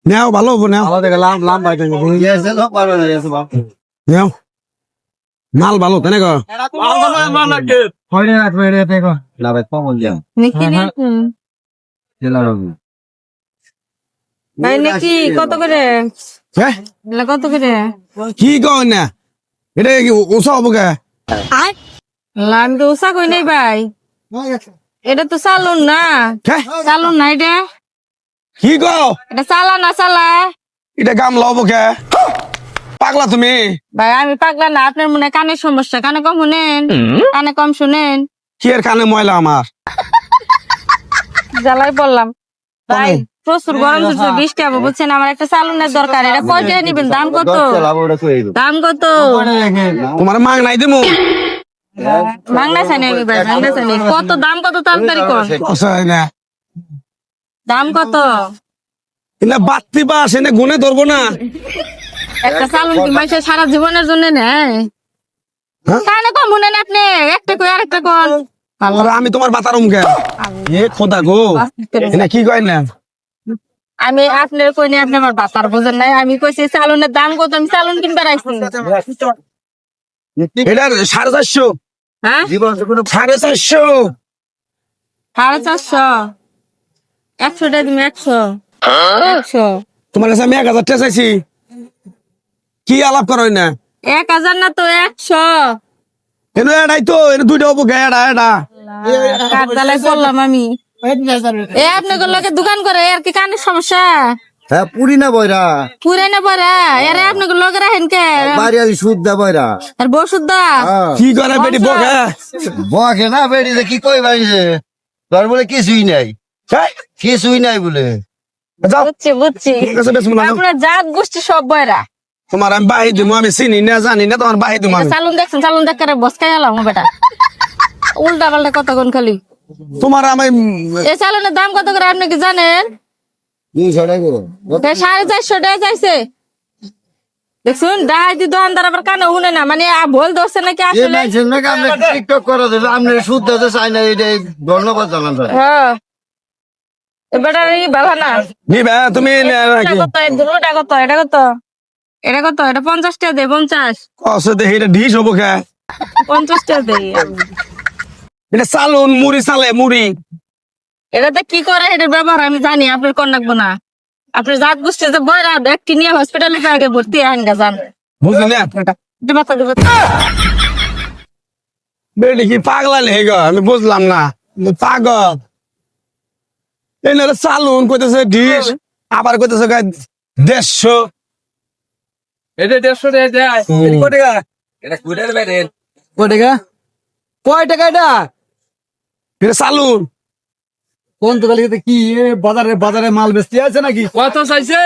নেও ভালো হবো নেও নেও মাল ভালো তাই না ভাই নাকি কত করে হ্যাঁ এগুলা কত করে কি কর না এটা কি ওসা হবো কে আমি তো উষা কই নাই ভাই এটা তো চালুন না হ্যাঁ? চালুন না এটা কি কো এটা চালা না চালা এটা গামলা হবো কে পাগলা তুমি ভাই আমি পাগলা না আপনার মনে হয় কানের সমস্যা কানে কম শুনেন কানে কম শুনেন কি এর কানে ময়লা আমার জ্বালাই বললাম ভাই প্রচুর গরম চলছে বৃষ্টি হবে বুঝছেন আমার একটা চালুনের দরকার এটা কয় টাকা নিবেন দাম কত দাম কত তোমার মাং নাই দিমু মাংনা চাইনি আমি ভাই মাংনা চাইনি কত দাম কত তাড়াতাড়ি কর অসহায় না দাম কত এটা বাত্তি পাস এনে গুনে ধরবো না একটা চালুন কি মাইসে সারা জীবনের জন্য নেয় হ্যাঁ? কানে কম শুনেন আপনি একটা কই আরেকটা কোন আর আমি তোমার বাতার মুখে এ খোদা গো এটা কি কয় না আমি আপনার কই নি আপনি আমার বাতার বোঝেন নাই আমি কইছি চালুনের দাম কত আমি চালুন কিনতে রাখছি এটা 450 হ্যাঁ 450 450 100 টাকা দিবি 100 তোমার কাছে আমি 1000 টাকা চাইছি কি আলাপ করো না 1000 না তো 100 এনে এটাই তো এনে দুইটা হবো গে এটা কাঠদালাই বললাম আমি এ আপনি লোকে দোকান করে আর কি কানের সমস্যা হ্যাঁ পুরি না বয়রা পুরে না পরে এরে আপনি লোকে রাখেন কে বাড়ি আলি সুদ দা বয়রা আর বসুদ্ধা কি করে বেটি বকে বকে না বেড়ি কি কই বাড়িছে তোর বলে কিছুই নাই কিছুই নাই বলে যাও বুঝছি বুঝছি ঠিক আছে বেশ মনে আপনার জাত গোষ্ঠী সব বয়রা তোমার আমি বাহি দিমু আমি চিনি না জানি না তোমার বাহি দিমু আমি চালুন দেখছেন চালুন দেখ করে বসকাই এলাম বেটা উল্টা পাল্টা কত কোন খালি তোমার আমি এই চালুনের দাম কত করে আপনি কি জানেন 200 টাকা 450 টাকা চাইছে দেখুন ডাহাইতি দোকানদার আবার কানে শুনে না মানে ভুল ধরছে নাকি এ আসলে মাইছেন নাকি আপনি টিকটক করে দেবে আপনি সুদ দিতে চাই না এটা ধন্যবাদ জানান হ্যাঁ এবারে ভালো না নিবে তুমি নাকি কত দুটোটা কত এটা কত এটা কত এটা 50 টাকা দে 50 কসে দেখি এটা ঢিস হবো কে 50 টাকা দে এটা চালুন মুড়ি চালে মুড়ি এটাতে কি করে এটার ব্যবহার আমি জানি আপনার কোন লাগবো না আপনার জাত গোষ্ঠী যে বয়রা ব্যক্তি নিয়ে হসপিটালে আগে ভর্তি আইন গা জান বুঝলি না দেবা বেটি কি পাগলা লেগে গো আমি বুঝলাম না পাগল এই না চালুন কইতেছে ঢিস আবার কইতেছে 150 এটা 150 টাকা দেয় কত টাকা এটা কুড়ের বেরেন কত টাকা কয় টাকা এটা এটা চালুন কোন তো গলি কি বাজারে বাজারে মাল বেচতে আছে নাকি কত চাইছে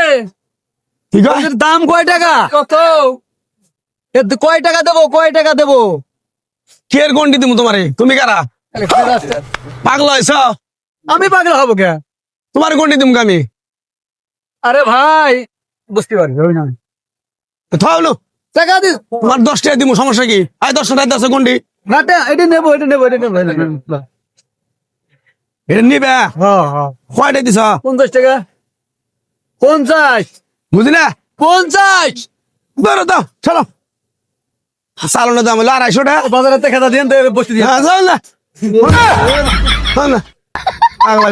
কি কয় এর দাম কয় টাকা কত এর কয় টাকা দেবো কি এর গন্ডি দিমু তোমারে তুমি কারা পাগলা হইছ আমি পাগল হবো কে তোমার গন্ডি দিমু আমি আরে ভাই বুঝতে পারি থাউলো টাকা দি তোমার 10 টাকা দিমু সমস্যা কি আয় 10 টাকা দাও গন্ডি না এটা নেবো এটা নিবে হ্যাঁ কয়টা দিছ 50 টাকা 50 বুঝলি না 50 ধরো দাও চলো চালনের দাম হলো 250 টাকা বাজারে থেকে দিয়ে বসতে দিয়ে হ্যাঁ চল না পাগলা